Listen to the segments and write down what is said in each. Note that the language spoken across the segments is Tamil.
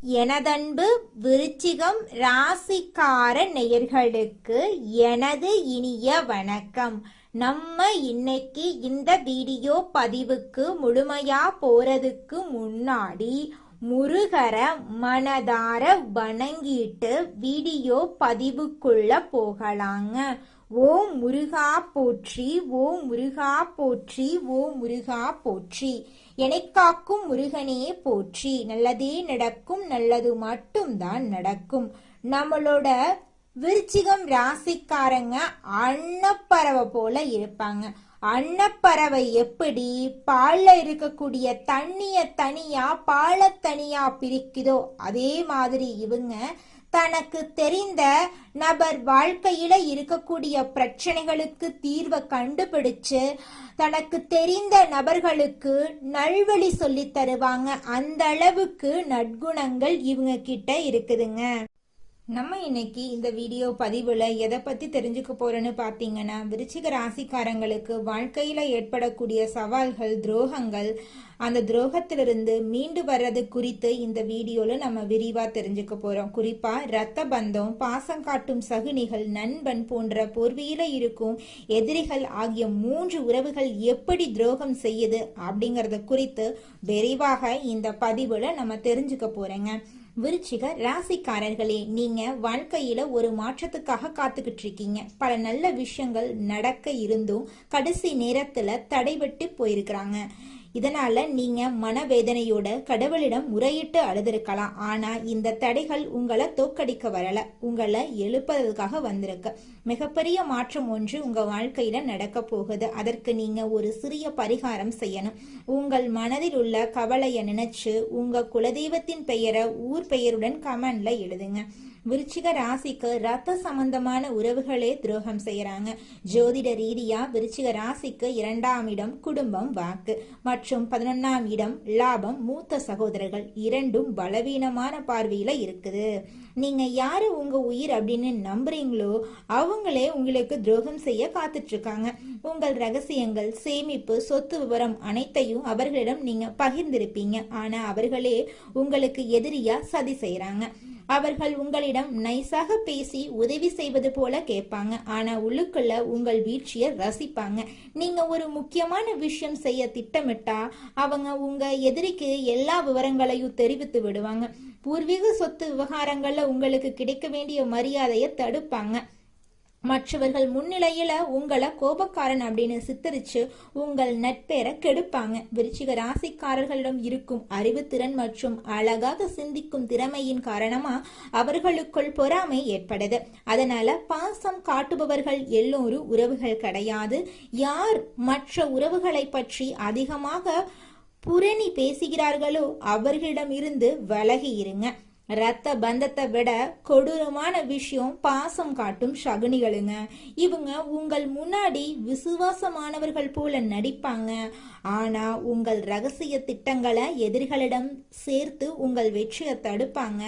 எனதன்பு விருச்சிகம் ராசிக்கார நேயர்களுக்கு எனது இனிய வணக்கம். நம்ம இன்னைக்கு இந்த வீடியோ பதிவுக்கு முழுமையா போறதுக்கு முன்னாடி முருகர மனதார வணங்கிட்டு வீடியோ பதிவுக்குள்ள போகலாங்க. ஓம் முருகா போற்றி, ஓம் முருகா போற்றி, ஓம் முருகா போற்றி. எனைக்காக்கும் முருகனே போற்றி. நல்லதே நடக்கும், நல்லது மட்டும்தான் நடக்கும். நம்மளோட விருச்சிகம் ராசிக்காரங்க அன்னப்பறவை போல இருப்பாங்க. அன்னப்பறவை எப்படி பால்ல இருக்கக்கூடிய தண்ணிய தனியா பால தனியா பிரிக்குதோ அதே மாதிரி இவங்க தனக்கு தெரிந்த நபர் வாழ்க்கையில இருக்கக்கூடிய பிரச்சனைகளுக்கு தீர்வை கண்டுபிடிச்சு தனக்கு தெரிந்த நபர்களுக்கு நல்வழி சொல்லி தருவாங்க. அந்த அளவுக்கு நற்குணங்கள் இவங்க கிட்ட இருக்குதுங்க. நம்ம இன்னைக்கு இந்த வீடியோ பதிவுல எதை பத்தி தெரிஞ்சுக்க போறோன்னு பாத்தீங்கன்னா, விருச்சிக ராசிக்காரங்களுக்கு வாழ்க்கையில ஏற்படக்கூடிய சவால்கள், துரோகங்கள், அந்த துரோகத்திலிருந்து மீண்டு வர்றது குறித்து இந்த வீடியோல நம்ம விரிவா தெரிஞ்சுக்க போறோம். குறிப்பா இரத்த பந்தம், பாசம் காட்டும் சகுனிகள், நண்பன் போன்ற பூர்வீல இருக்கும் எதிரிகள் ஆகிய 3 உறவுகள் எப்படி துரோகம் செய்யுது அப்படிங்கறத குறித்து விரிவாக இந்த பதிவுல நம்ம தெரிஞ்சுக்க போறோங்க. விருச்சிக ராசிக்காரர்களே, நீங்க வாழ்க்கையில ஒரு மாற்றத்துக்காக காத்துக்கிட்டு இருக்கீங்க. பல நல்ல விஷயங்கள் நடக்க இருந்தும் கடைசி நேரத்துல தடைபட்டு போயிருக்கிறாங்க. இதனால நீங்க மனவேதனையோட கடவுளிடம் முறையிட்டு அழுதிருக்கலாம். ஆனா இந்த தடைகள் உங்களை தோக்கடிக்க வரல, உங்களை எழுப்பதற்காக வந்திருக்கு. மிகப்பெரிய மாற்றம் ஒன்று உங்க வாழ்க்கையில நடக்க போகுது. அதற்கு நீங்க ஒரு சிறிய பரிகாரம் செய்யணும். உங்கள் மனதில் உள்ள கவலையை நினைச்சு உங்க குலதெய்வத்தின் பெயரை ஊர் பெயருடன் கமெண்ட்ல எழுதுங்க. விருச்சிக ராசிக்கு ரத்த சம்பந்தமான உறவுகளே துரோகம் செய்யறாங்க. ஜோதிட ரீதியா விருச்சிக ராசிக்கு 2ஆம் இடம் குடும்பம், வாக்கு மற்றும் 11ஆம் இடம் லாபம், மூத்த சகோதரர்கள் இரண்டும் பலவீனமான பார்வையில இருக்குது. நீங்க யாரு உங்க உயிர் அப்படின்னு நம்புறீங்களோ அவங்களே உங்களுக்கு துரோகம் செய்ய காத்துட்டு இருக்காங்க. உங்கள் ரகசியங்கள், சேமிப்பு, சொத்து விவரம் அனைத்தையும் அவர்களிடம் நீங்க பகிர்ந்திருப்பீங்க. ஆனா அவர்களே உங்களுக்கு எதிரியா சதி செய்யறாங்க. அவர்கள் உங்களிடம் நைஸாக பேசி உதவி செய்வது போல கேட்பாங்க. ஆனா உள்ளுக்குள்ள உங்கள் வீழ்ச்சியை ரசிப்பாங்க. நீங்க ஒரு முக்கியமான விஷயம் செய்ய திட்டமிட்டா அவங்க உங்க எதிரிக்கு எல்லா விவரங்களையும் தெரிவித்து விடுவாங்க. பூர்வீக சொத்து விவகாரங்கள்ல உங்களுக்கு கிடைக்க வேண்டிய மரியாதையை தடுப்பாங்க. மற்றவர்கள் முன்னிலையில உங்களை கோபக்காரன் அப்படின்னு சித்தரிச்சு உங்கள் நட்பேரை கெடுப்பாங்க. விருச்சிக ராசிக்காரர்களிடம் இருக்கும் அறிவுத்திறன் மற்றும் அழகாக சிந்திக்கும் திறமையின் காரணமா அவர்களுக்குள் பொறாமை ஏற்படுது. அதனால பாசம் காட்டுபவர்கள் எல்லோரும் உறவுகள் கிடையாது. யார் மற்ற உறவுகளை பற்றி அதிகமாக புரணி பேசுகிறார்களோ அவர்களிடம் இருந்து விலகி இருங்க. ரத்த பந்தத்தை விட கொடூரமான விஷயம் பாசம் காட்டும் சகுனிகளுங்க. இவங்க உங்கள் முன்னாடி விசுவாசமானவர்கள் போல நடிப்பாங்க. ஆனா உங்கள் ரகசிய திட்டங்களை எதிரிகளிடம் சேர்த்து உங்கள் வெற்றியை தடுப்பாங்க.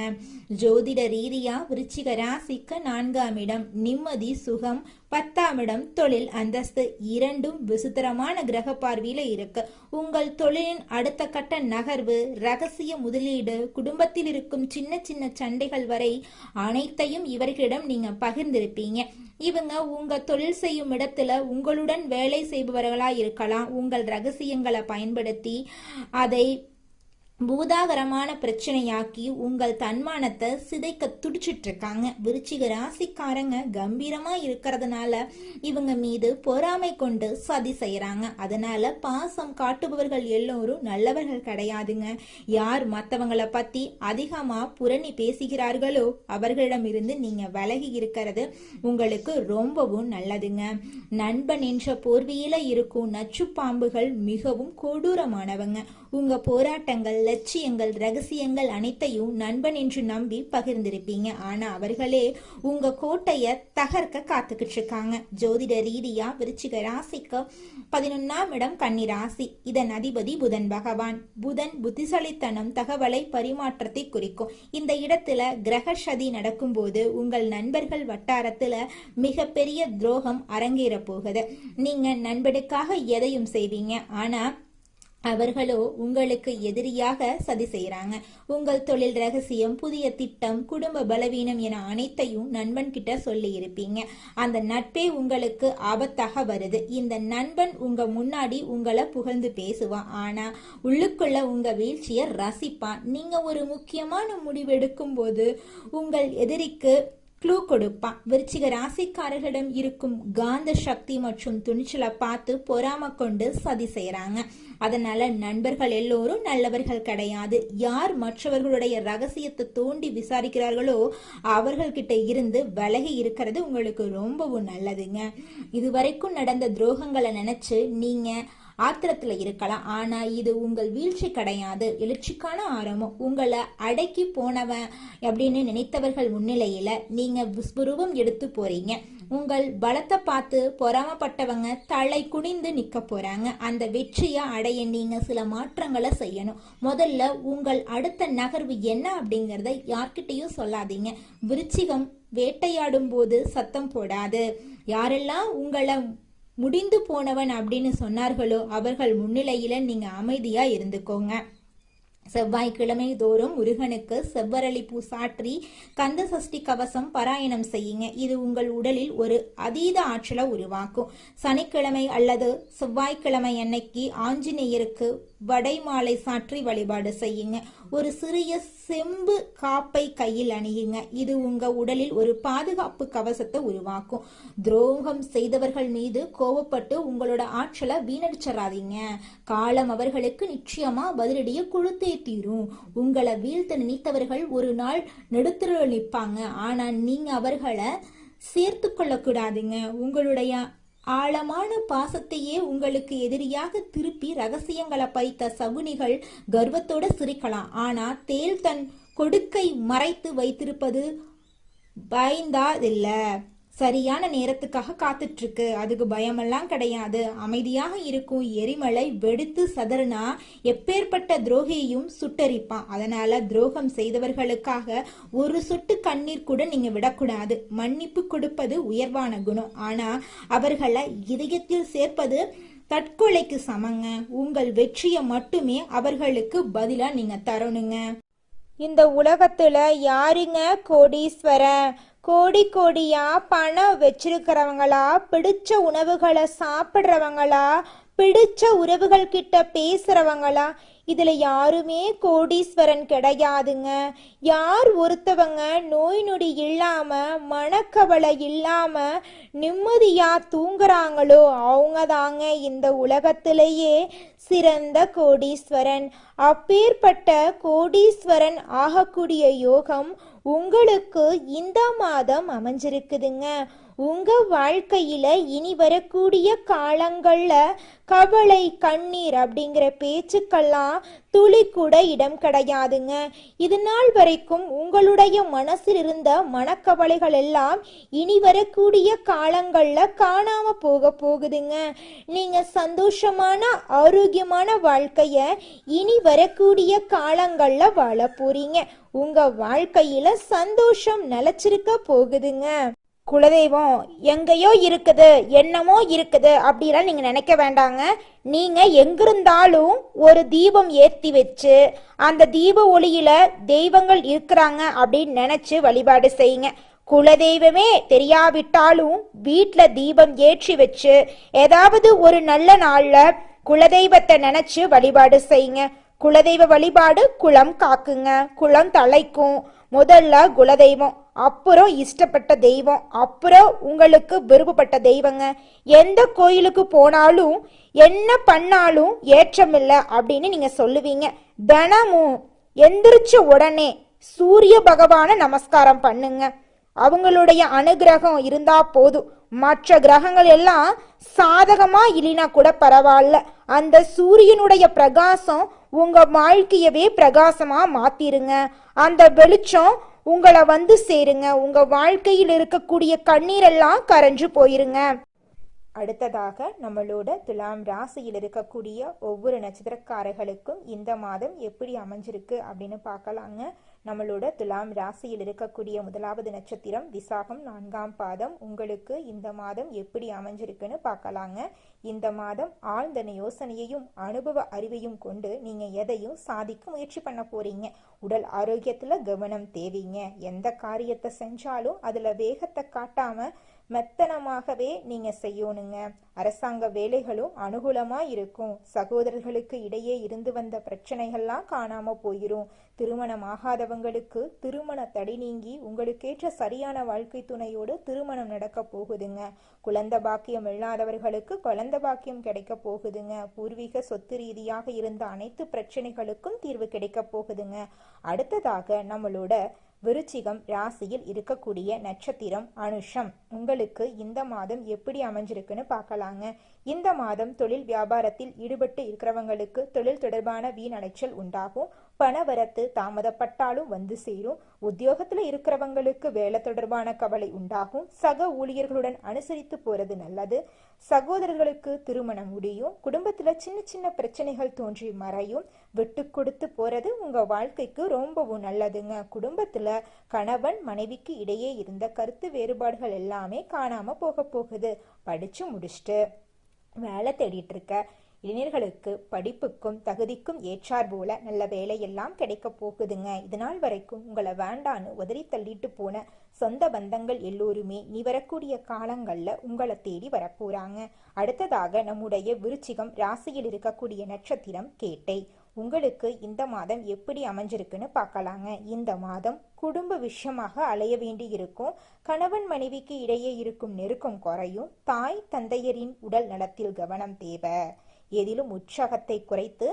ஜோதிட ரீதியா விருச்சிக ராசிக்கு 4ஆம் இடம் நிம்மதி, சுகம், 10ஆம் இடம் தொழில், அந்தஸ்து இரண்டும் விசித்திரமான கிரக பார்வையில இருக்கு. உங்கள் தொழிலின் அடுத்த கட்ட நகர்வு, ரகசிய முதலீடு, குடும்பத்தில் இருக்கும் சின்ன சின்ன சண்டைகள் வரை அனைத்தையும் இவர்களிடம் நீங்க பகிர்ந்திருப்பீங்க. இவங்க உங்க தொழில் செய்யும் இடத்துல உங்களுடன் வேலை செய்பவர்களா இருக்கலாம். உங்கள் ரகசியங்களை பயன்படுத்தி அதை பூதாகரமான பிரச்சனையாக்கி உங்கள் தன்மானத்தை சிதைக்க துடிச்சிட்டு இருக்காங்க. விருச்சிக ராசிக்காரங்க கம்பீரமா இருக்கிறதுனால இவங்க மீது பொறாமை கொண்டு சதி செய்யறாங்க. அதனால பாசம் காட்டுபவர்கள் எல்லோரும் நல்லவர்கள் கிடையாதுங்க. யார் மற்றவங்களை பத்தி அதிகமா புரணி பேசுகிறார்களோ அவர்களிடம் இருந்து நீங்க விலகி இருக்கிறது உங்களுக்கு ரொம்பவும் நல்லதுங்க. நண்பன் என்ற போர்வையில இருக்கும் நச்சு பாம்புகள் மிகவும் கொடூரமானவங்க. உங்க போராட்டங்கள், லட்சியங்கள், ரகசியங்கள் அனைத்தையும் நண்பன் என்று நம்பி பகிர்ந்திருப்பீங்க. ஆனா அவர்களே உங்க கோட்டைய தகர்க்க காத்துக்கிட்டு இருக்காங்க. ஜோதிட ரீதியா விருச்சிக ராசிக்கு 11ஆம் இடம் கன்னி ராசி. இதன் அதிபதி புதன் பகவான். புதன் புத்திசாலித்தனம், தகவலை பரிமாற்றத்தை குறிக்கும். இந்த இடத்துல கிரக சதி நடக்கும் போது உங்கள் நண்பர்கள் வட்டாரத்துல மிகப்பெரிய துரோகம் அரங்கேற போகுது. நீங்க நண்பனுக்காக எதையும் செய்வீங்க. ஆனா அவர்களோ உங்களுக்கு எதிரியாக சதி செய்யறாங்க. உங்கள் தொழில் ரகசியம், புதிய திட்டம், குடும்ப பலவீனம் என அனைத்தையும் நண்பன் கிட்ட சொல்லி இருப்பீங்க. அந்த நட்பே உங்களுக்கு ஆபத்தாக வருது. இந்த நண்பன் உங்க முன்னாடி உங்களை புகழ்ந்து பேசுவான், ஆனா உள்ளுக்குள்ள உங்க வீழ்ச்சிய ரசிப்பான். நீங்க ஒரு முக்கியமான முடிவு எடுக்கும் போது உங்கள் எதிரிக்கு க்ளூ கொடுப்பான். விருச்சிக ராசிக்காரர்களிடம் இருக்கும் காந்த சக்தி மற்றும் துணிச்சலை பார்த்து பொறாம கொண்டு சதி செய்யறாங்க. அதனால நண்பர்கள் எல்லோரும் நல்லவர்கள் கிடையாது. யார் மற்றவர்களுடைய ரகசியத்தை தோண்டி விசாரிக்கிறார்களோ அவர்கள்கிட்ட இருந்து விலகி இருக்கிறது உங்களுக்கு ரொம்பவும் நல்லதுங்க. இதுவரைக்கும் நடந்த துரோகங்களை நினைச்சு நீங்க ஆத்திரத்துல இருக்கலாம், ஆனா இது உங்கள் வீழ்ச்சி கிடையாது, எழுச்சிக்கான ஆரம்பம். உங்களை அடக்கி போனவன் அப்படின்னு நினைத்தவர்கள் முன்னிலையில நீங்க விஸ்வரூபம் எடுத்து போறீங்க. உங்கள் பலத்தை பார்த்து பொறாமப்பட்டவங்க தலை குனிந்து நிக்க போறாங்க. அந்த வெற்றியை அடைய நீங்க சில மாற்றங்களை செய்யணும். முதல்ல உங்கள் அடுத்த நகர்வு என்ன அப்படிங்கறத யார்கிட்டையும் சொல்லாதீங்க. விருச்சிகம் வேட்டையாடும் போது சத்தம் போடாது. யாரெல்லாம் உங்களை முடிந்து போனவன் அப்படின்னு சொன்னார்களோ அவர்கள் முன்னிலையில நீங்க அமைதியா இருந்துக்கோங்க. செவ்வாய்க்கிழமை தோறும் முருகனுக்கு செவ்வரளி பூ சாற்றி கந்த சஷ்டி கவசம் பாராயணம் செய்யுங்க. இது உங்கள் உடலில் ஒரு அதீத ஆற்றலை உருவாக்கும். சனிக்கிழமை அல்லது செவ்வாய்க்கிழமை அன்னைக்கு ஆஞ்சநேயருக்கு வடை மாலை சாற்றி வழிபாடு செய்யுங்க. ஒரு சிறிய செம்பு காப்பை கையில் அணியுங்க. இது உங்க உடலில் ஒரு பாதுகாப்பு கவசத்தை உருவாக்கும். துரோகம் செய்தவர்கள் மீது கோபப்பட்டு உங்களோட ஆற்றலை வீணடிச்சிடாதீங்க. காலம் அவர்களுக்கு நிச்சயமா பதிலடியை கொடுத்தே தீரும். உங்களை வீழ்த்த நினைத்தவர்கள் ஒரு நாள் நெடுத்துருள் நிற்பாங்க, ஆனா நீங்க அவர்களை சேர்த்து கொள்ளக்கூடாதுங்க. உங்களுடைய ஆழமான பாசத்தையே உங்களுக்கு எதிரியாக திருப்பி ரகசியங்களை பைத்த சகுனிகள் கர்வத்தோட சிரிக்கலாம், ஆனா தேல் தன் கொடுக்கை மறைத்து வைத்திருப்பது பயந்தாதில்ல. சரியான நேரத்துக்காக காத்துட்டு இருக்கு, அதுக்கு பயமெல்லாம் கிடையாது. அமைதியாக இருக்கும் எரிமலை வெடித்து சதறனா எப்பேற்பட்ட துரோகியையும் சுட்டரிப்பான். அதனால துரோகம் செய்தவர்களுக்காக ஒரு சொட்டு கண்ணீர் கூட நீங்க விடக்கூடாது. மன்னிப்பு கொடுப்பது உயர்வான குணம், ஆனா அவர்களை இதயத்தில் சேர்ப்பது தற்கொலைக்கு சமங்க. உங்கள் வெற்றியை மட்டுமே அவர்களுக்கு பதிலா நீங்க தரணுங்க. இந்த உலகத்துல யாருங்க கோடீஸ்வரன்? கோடி கோடியா பணம் வச்சிருக்கிறவங்களா, பிடிச்ச உணவுகளை சாப்பிட்றவங்களா, பிடிச்ச உறவுகள் கிட்ட பேசுறவங்களா? இதுல யாருமே கோடீஸ்வரன் கிடையாதுங்க. யார் ஒருத்தவங்க நோய் நொடி இல்லாம மனக்கவலை இல்லாம நிம்மதியா தூங்குறாங்களோ அவங்க தாங்க இந்த உலகத்திலேயே சிறந்த கோடீஸ்வரன். அப்பேற்பட்ட கோடீஸ்வரன் ஆகக்கூடிய யோகம் உங்களுக்கு இந்த மாதம் அமைஞ்சிருக்குதுங்க. உங்க வாழ்க்கையில இனி வரக்கூடிய காலங்கள்ல கவலை, கண்ணீர் அப்படிங்கிற பேச்சுக்கெல்லாம் துளி கூட இடம் கிடையாதுங்க. இது நாள் வரைக்கும் உங்களுடைய மனசில் இருந்த மனக்கவலைகள் எல்லாம் இனி வரக்கூடிய காலங்கள்ல காணாம போகுதுங்க. நீங்க சந்தோஷமான ஆரோக்கியமான வாழ்க்கைய இனி வரக்கூடிய காலங்கள்ல வாழ போறீங்க. உங்க வாழ்க்கையில சந்தோஷம் நிலைச்சிருக்க போகுதுங்க. குலதெய்வம் எங்கேயோ இருக்குது, என்னமோ இருக்குது அப்படிலாம் நீங்க நினைக்க வேண்டாங்க. நீங்க எங்கிருந்தாலும் ஒரு தீபம் ஏற்றி வச்சு அந்த தீப ஒளியில தெய்வங்கள் இருக்கிறாங்க அப்படின்னு நினைச்சு வழிபாடு செய்யுங்க. குலதெய்வமே தெரியாவிட்டாலும் வீட்டுல தீபம் ஏற்றி வச்சு ஏதாவது ஒரு நல்ல நாள்ல குலதெய்வத்தை நினைச்சு வழிபாடு செய்யுங்க. குலதெய்வ வழிபாடு குலம் காக்குங்க, குலம் தலைக்கும். முதல்ல குலதெய்வம், அப்புறம் இஷ்டப்பட்ட தெய்வம், அப்புறம் உங்களுக்கு விருப்பப்பட்ட தெய்வங்க. எந்த கோயிலுக்கு போனாலும் என்ன பண்ணாலும் ஏற்றமில்லை அப்படின்னு நீங்க சொல்லுவீங்க. தினமும் எந்திரிச்ச உடனே சூரிய பகவான நமஸ்காரம் பண்ணுங்க. அவங்களுடைய அனுகிரகம் இருந்தா போதும். மற்ற கிரகங்கள் எல்லாம் சாதகமா இல்லைனா கூட பரவாயில்ல, அந்த சூரியனுடைய பிரகாசம் உங்க வாழ்க்கையவே பிரகாசமா மாத்திருங்க. அந்த வெளிச்சம் உங்களை வந்து சேருங்க. உங்க வாழ்க்கையில் இருக்கக்கூடிய கண்ணீரெல்லாம் கரைஞ்சு போயிருங்க. அடுத்ததாக நம்மளோட துலாம் ராசியில் இருக்கக்கூடிய ஒவ்வொரு நட்சத்திரக்காரர்களுக்கும் இந்த மாதம் எப்படி அமைஞ்சிருக்கு அப்படின்னு பார்க்கலாங்க. நம்மளோட துலாம் ராசியில் இருக்கக்கூடிய முதலாவது நட்சத்திரம் விசாகம் 4ஆம் பாதம். உங்களுக்கு இந்த மாதம் எப்படி அமைஞ்சிருக்குன்னு பார்க்கலாங்க. இந்த மாதம் ஆழ்ந்த யோசனையையும் அனுபவ அறிவையும் கொண்டு நீங்க எதையும் சாதிக்க முயற்சி பண்ண போறீங்க. உடல் ஆரோக்கியத்துல கவனம் தேவைங்க. எந்த காரியத்தை செஞ்சாலும் அதுல வேகத்தை காட்டாம மெத்தனமாகவே நீங்க செய்யணுங்க. அரசாங்க வேலைகளும் அனுகூலமா இருக்கும். சகோதரர்களுக்கு இடையே இருந்து வந்த பிரச்சனைகள்லாம் காணாம போயிரும். திருமணம் ஆகாதவங்களுக்கு திருமண தடை நீங்கி உங்களுக்கேற்ற சரியான வாழ்க்கை துணையோடு திருமணம் நடக்க போகுதுங்க. குழந்தை பாக்கியம் இல்லாதவர்களுக்கு குழந்தை பாக்கியம் கிடைக்க போகுதுங்க. பூர்வீக சொத்து ரீதியாக இருந்த அனைத்து பிரச்சனைகளுக்கும் தீர்வு கிடைக்க போகுதுங்க. அடுத்ததாக நம்மளோட விருச்சிகம் ராசியில் இருக்கக்கூடிய நட்சத்திரம் அனுஷம். உங்களுக்கு இந்த மாதம் எப்படி அமைஞ்சிருக்குன்னு பார்க்கலாங்க. இந்த மாதம் தொழில் வியாபாரத்தில் ஈடுபட்டு இருக்கிறவங்களுக்கு தொழில் தொடர்பான வீண் அலைச்சல் உண்டாகும். பணவரத்து தாமதப்பட்டாலும் வந்து சேரும். உத்தியோகத்துல இருக்கிறவங்களுக்கு வேலை தொடர்பான கவலை உண்டாகும். சக ஊழியர்களுடன் அனுசரித்து போறது நல்லது. சகோதரர்களுக்கு திருமணம் முடியும். குடும்பத்துல சின்ன சின்ன பிரச்சனைகள் தோன்றி மறையும். விட்டு கொடுத்து போறது உங்க வாழ்க்கைக்கு ரொம்பவும் நல்லதுங்க. குடும்பத்துல கணவன் மனைவிக்கு இடையே இருந்த கருத்து வேறுபாடுகள் எல்லாமே காணாம போக போகுது. படிச்சு முடிச்சுட்டு வேலை தேடிட்டு இருக்க இளைஞர்களுக்கு படிப்புக்கும் தகுதிக்கும் ஏற்றார் போல நல்ல வேலையெல்லாம் கிடைக்க போகுதுங்க. இதனால் வரைக்கும் உங்களை வேண்டான்னு உதறி தள்ளிட்டு போன சொந்த பந்தங்கள் எல்லோருமே இனி வரக்கூடிய காலங்கள்ல உங்களை தேடி வரப்போறாங்க. அடுத்ததாக நம்முடைய விருச்சிகம் ராசியில் இருக்கக்கூடிய நட்சத்திரம் கேட்டை. உங்களுக்கு இந்த மாதம் எப்படி அமைஞ்சிருக்குன்னு பார்க்கலாங்க. இந்த மாதம் குடும்ப விஷயமாக அலைய வேண்டி இருக்கும். கணவன் மனைவிக்கு இடையே இருக்கும் நெருக்கம் குறையும். தாய் தந்தையரின் உடல் நலத்தில் கவனம் தேவை. எதிலும் உற்சாகத்தை குறைத்து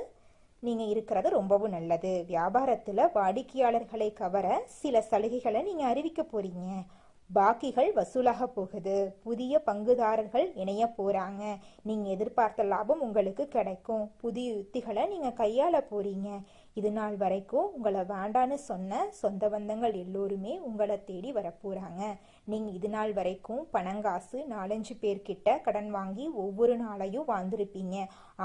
நீங்க இருக்கிறது ரொம்பவும் நல்லது. வியாபாரத்துல வாடிக்கையாளர்களை கவர சில சலுகைகளை நீங்க அறிவிக்க போறீங்க. பாக்கிகள் வசூலாக போகுது. புதிய பங்குதாரர்கள் இணைய போறாங்க. நீங்க எதிர்பார்த்த லாபம் உங்களுக்கு கிடைக்கும். புதிய யுத்திகளை நீங்க கையாள போறீங்க. இது நாள் வரைக்கும் உங்களை வேண்டான்னு சொன்ன சொந்த பந்தங்கள் எல்லோருமே உங்களை தேடி வரப்போறாங்க. நீங்க இது நாள் வரைக்கும் பணங்காசு 4-5 பேர்கிட்ட கடன் வாங்கி ஒவ்வொரு நாளையும் வாழ்ந்திருப்பீங்க.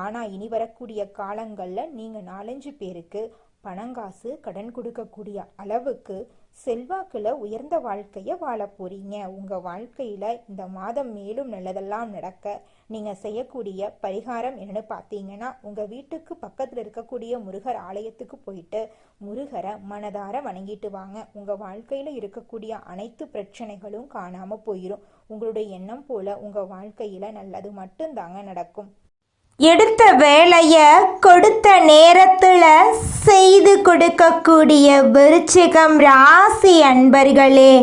ஆனா இனி வரக்கூடிய காலங்கள்ல நீங்க 4-5 பேருக்கு பணங்காசு கடன் கொடுக்கக்கூடிய அளவுக்கு செல்வாக்குல உயர்ந்த வாழ்க்கைய வாழ போறீங்க. உங்க வாழ்க்கையில இந்த மாதம் மேலும் நல்லதெல்லாம் நடக்க நீங்க செய்யக்கூடிய பரிகாரம் என்னன்னு பார்த்தீங்கன்னா, உங்க வீட்டுக்கு பக்கத்துல இருக்கக்கூடிய முருகர் ஆலயத்துக்கு போயிட்டு முருகரை மனதார வணங்கிட்டு வாங்க. உங்க வாழ்க்கையில இருக்கக்கூடிய அனைத்து பிரச்சனைகளும் காணாம போயிடும். உங்களுடைய எண்ணம் போல உங்க வாழ்க்கையில நல்லது மட்டும்தாங்க நடக்கும். எடுத்த வேலைய கொடுத்த நேரத்துல செய்து கொடுக்கக்கூடிய விருச்சிகம் ராசி அன்பர்களே,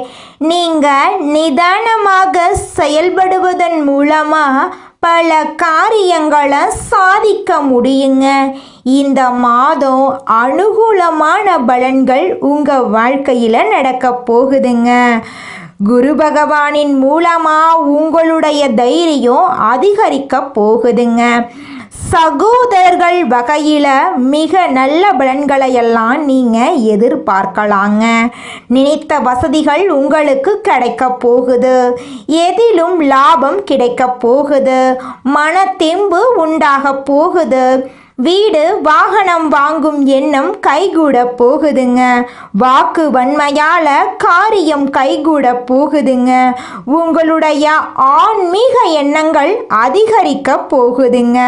நீங்க நிதானமாக செயல்படுவதன் மூலமா பல காரியங்களை சாதிக்க முடியுங்க. இந்த மாதம் அனுகூலமான பலன்கள் உங்க வாழ்க்கையில நடக்க போகுதுங்க. குரு பகவானின் மூலமா உங்களுடைய தைரியம் அதிகரிக்க போகுதுங்க. சகோதரர்கள் வகையில மிக நல்ல பலன்களை எல்லாம் நீங்க எதிர்பார்க்கலாங்க. நினைத்த வசதிகள் உங்களுக்கு கிடைக்க போகுது. எதிலும் லாபம் கிடைக்க போகுது. மன தெம்பு உண்டாக போகுது. வீடு வாகனம் வாங்கும் எண்ணம் கைகூட போகுதுங்க. வாக்கு வன்மையால காரியம் கைகூட போகுதுங்க. உங்களுடைய ஆன்மீக எண்ணங்கள் அதிகரிக்க போகுதுங்க.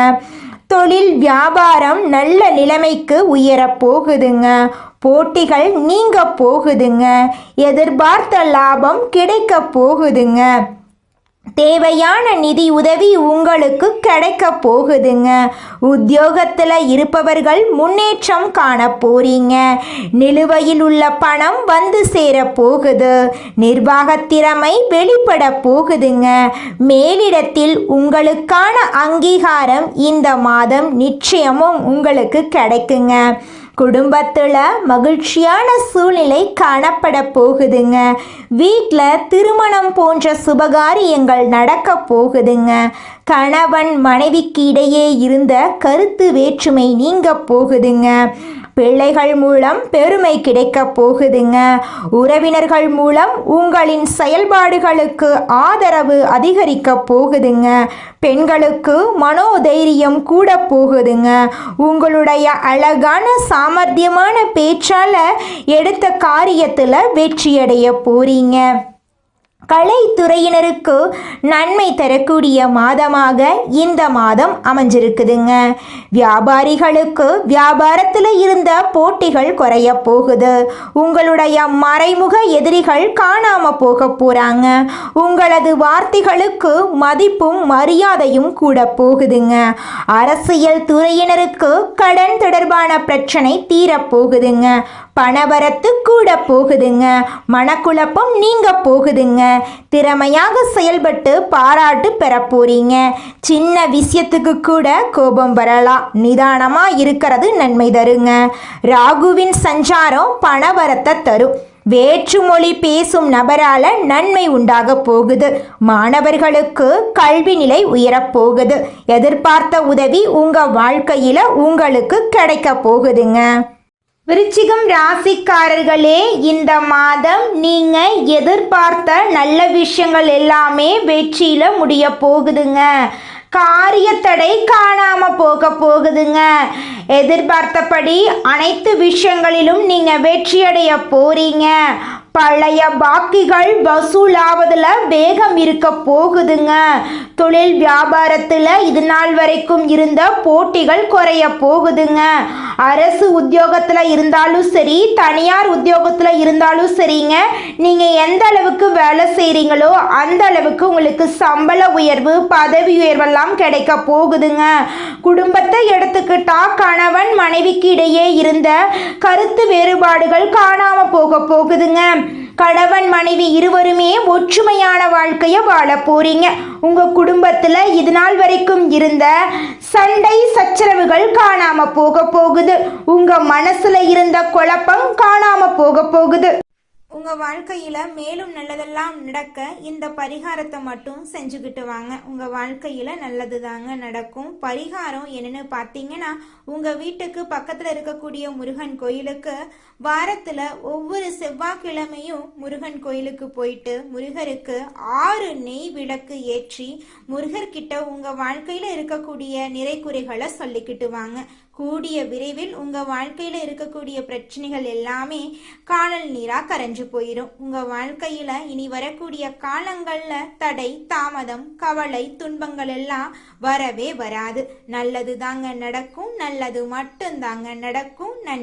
தொழில் வியாபாரம் நல்ல நிலைமைக்கு உயர போகுதுங்க. போட்டிகள் நீங்க போகுதுங்க. எதிர்பார்த்த லாபம் கிடைக்க போகுதுங்க. தேவையான நிதி உதவி உங்களுக்கு கிடைக்க போகுதுங்க. உத்தியோகத்தில் இருப்பவர்கள் முன்னேற்றம் காண போறீங்க. நிலுவையில் உள்ள பணம் வந்து சேர போகுது. நிர்வாக திறமை வெளிப்பட போகுதுங்க. மேலிடத்தில் உங்களுக்கான அங்கீகாரம் இந்த மாதம் நிச்சயமும் உங்களுக்கு கிடைக்குங்க. குடும்பத்தில் மகிழ்ச்சியான சூழ்நிலை காணப்பட போகுதுங்க. வீட்டில் திருமணம் போன்ற சுபகாரியங்கள் நடக்க போகுதுங்க. கணவன் மனைவிக்கு இடையே இருந்த கருத்து வேற்றுமை நீங்க போகுதுங்க. பிள்ளைகள் மூலம் பெருமை கிடைக்க போகுதுங்க. உறவினர்கள் மூலம் உங்களின் செயல்பாடுகளுக்கு ஆதரவு அதிகரிக்க போகுதுங்க. பெண்களுக்கு மனோதைரியம் கூட போகுதுங்க. உங்களுடைய அழகான சாமர்த்தியமான பேச்சால எடுத்த காரியத்தில் வெற்றியடைய போறீங்க. கலைத்துறையினருக்கு நன்மை தரக்கூடிய மாதமாக இந்த மாதம் அமைஞ்சிருக்குதுங்க. வியாபாரிகளுக்கு வியாபாரத்தில் இருந்த போட்டிகள் குறைய போகுது. உங்களுடைய மறைமுக எதிரிகள் காணாம போக போறாங்க. உங்களது வார்த்தைகளுக்கு மதிப்பும் மரியாதையும் கூட போகுதுங்க. அரசியல் துறையினருக்கு கடன் தொடர்பான பிரச்சனை தீரப்போகுதுங்க. பணவரத்து கூட போகுதுங்க. மனக்குழப்பம் நீங்க போகுதுங்க. திறமையாக செயல்பட்டு பாராட்டு பெற போறீங்க. சின்ன விஷயத்துக்கு கூட கோபம் வரலாம். நிதானமா இருக்கிறது நன்மை தருங்க. ராகுவின் சஞ்சாரம் பணவரத்தை தரும். வேற்றுமொழி பேசும் நபரால நன்மை உண்டாக போகுது. மாணவர்களுக்கு கல்வி நிலை உயரப்போகுது. எதிர்பார்த்த உதவி உங்க வாழ்க்கையில உங்களுக்கு கிடைக்க போகுதுங்க. விருச்சிகம் ராசிக்காரர்களே, இந்த மாதம் நீங்க எதிர்பார்த்த நல்ல விஷயங்கள் எல்லாமே வெற்றியில முடிய போகுதுங்க. காரியத்தடை காணாம போக போகுதுங்க. எதிர்பார்த்தபடி அனைத்து விஷயங்களிலும் நீங்க வெற்றியடைய போறீங்க. பழைய பாக்கிகள் வசூலாவதுல வேகம் இருக்க போகுதுங்க. தொழில் வியாபாரத்தில் இது நாள் வரைக்கும் இருந்த போட்டிகள் குறைய போகுதுங்க. அரசு உத்தியோகத்தில் இருந்தாலும் சரி, தனியார் உத்தியோகத்தில் இருந்தாலும் சரிங்க, நீங்கள் எந்த அளவுக்கு வேலை செய்கிறீங்களோ அந்த அளவுக்கு உங்களுக்கு சம்பள உயர்வு, பதவி உயர்வெல்லாம் கிடைக்க போகுதுங்க. குடும்பத்தை எடுத்துக்கிட்டா கணவன் மனைவிக்கு இடையே இருந்த கருத்து வேறுபாடுகள் காணாம போக போகுதுங்க. கணவன் மனைவி இருவருமே ஒற்றுமையான வாழ்க்கையை வாழ போறீங்க. உங்க குடும்பத்துல இது நாள் வரைக்கும் இருந்த சண்டை சச்சரவுகள் காணாம போக போகுது. உங்க மனசுல இருந்த குழப்பம் காணாம போக போகுது. உங்கள் வாழ்க்கையில் மேலும் நல்லதெல்லாம் நடக்க இந்த பரிகாரத்தை மட்டும் செஞ்சுக்கிட்டு வாங்க. உங்கள் வாழ்க்கையில் நல்லது தாங்க நடக்கும். பரிகாரம் என்னென்னு பார்த்தீங்கன்னா, உங்கள் வீட்டுக்கு பக்கத்தில் இருக்கக்கூடிய முருகன் கோயிலுக்கு வாரத்தில் ஒவ்வொரு செவ்வாய்க்கிழமையும் முருகன் கோயிலுக்கு போயிட்டு முருகருக்கு 6 நெய் விளக்கு ஏற்றி முருகர்கிட்ட உங்கள் வாழ்க்கையில் இருக்கக்கூடிய நிறைக்குறைகளை சொல்லிக்கிட்டு வாங்க. கூடிய விரைவில் உங்கள் வாழ்க்கையில் இருக்கக்கூடிய பிரச்சனைகள் எல்லாமே காணல் நீராக கரைஞ்சு போயிடும். உங்கள் வாழ்க்கையில் இனி வரக்கூடிய காலங்களில் தடை, தாமதம், கவலை, துன்பங்கள் எல்லாம் வரவே வராது. நல்லது தாங்க நடக்கும். நல்லது மட்டும் தாங்க நடக்கும். நன்றி.